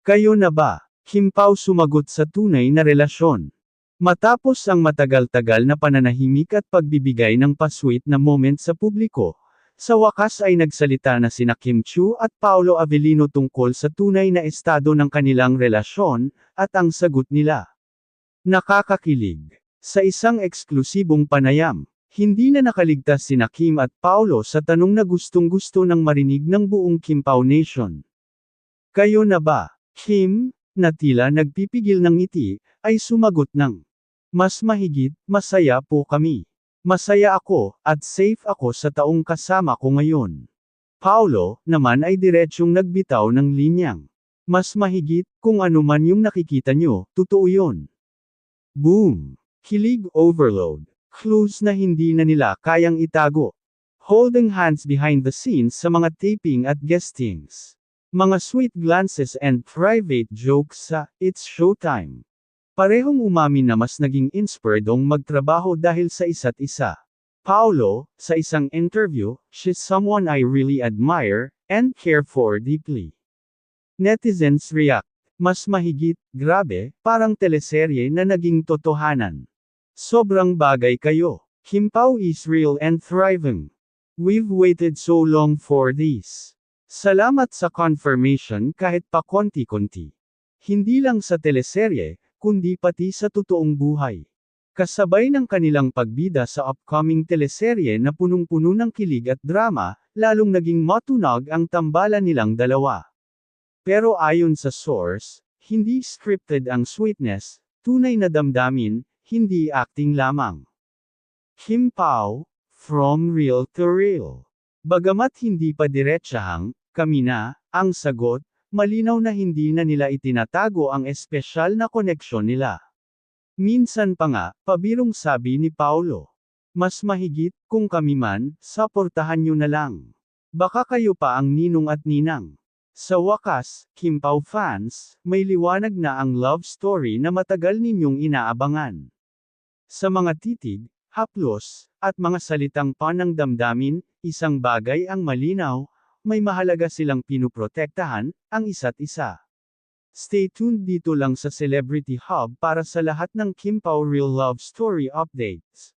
Kayo na ba? Kim Pao sumagot sa tunay na relasyon. Matapos ang matagal-tagal na pananahimik at pagbibigay ng pa-sweet na moment sa publiko, sa wakas ay nagsalita na sina Kim Chiu at Paolo Avellino tungkol sa tunay na estado ng kanilang relasyon, at ang sagot nila. Nakakakilig. Sa isang eksklusibong panayam, hindi na nakaligtas sina Kim at Paolo sa tanong na gustong-gusto ng marinig ng buong Kim Pao Nation. Kayo na ba? Kim, na tila nagpipigil ng ngiti, ay sumagot ng, "Mas mahigit, masaya po kami. Masaya ako, at safe ako sa taong kasama ko ngayon." Paolo, naman ay diretsyong nagbitaw ng linyang, "Mas mahigit, kung ano man yung nakikita nyo, totoo yun." Boom! Kilig overload. Clues na hindi na nila kayang itago. Holding hands behind the scenes sa mga taping at guestings. Mga sweet glances and private jokes sa "It's Showtime." Parehong umamin na mas naging inspiredong magtrabaho dahil sa isa't isa. Paolo, sa isang interview, "She's someone I really admire, and care for deeply." Netizens react. Mas mahigit, grabe, parang teleserye na naging totohanan. Sobrang bagay kayo. Kim Pao is real and thriving. We've waited so long for this. Salamat sa confirmation kahit pa konti-konti. Hindi lang sa teleserye, kundi pati sa totoong buhay. Kasabay ng kanilang pagbida sa upcoming teleserye na punong-puno ng kilig at drama, lalong naging matunog ang tambalan nilang dalawa. Pero ayon sa source, hindi scripted ang sweetness, tunay na damdamin, hindi acting lamang. Kim Pao, from real to real. Bagamat hindi pa diretsahang, "Kami na," ang sagot, malinaw na hindi na nila itinatago ang espesyal na koneksyon nila. Minsan pa nga, pabirong sabi ni Paolo, "Mas mahigit, kung kami man, saportahan nyo na lang. Baka kayo pa ang ninong at ninang." Sa wakas, Kim Pao fans, may liwanag na ang love story na matagal ninyong inaabangan. Sa mga titig, haplos, at mga salitang panang damdamin, isang bagay ang malinaw, may mahalaga silang pinuprotektahan, ang isa't isa. Stay tuned dito lang sa Celebrity Hub para sa lahat ng Kim Pao Real Love Story updates.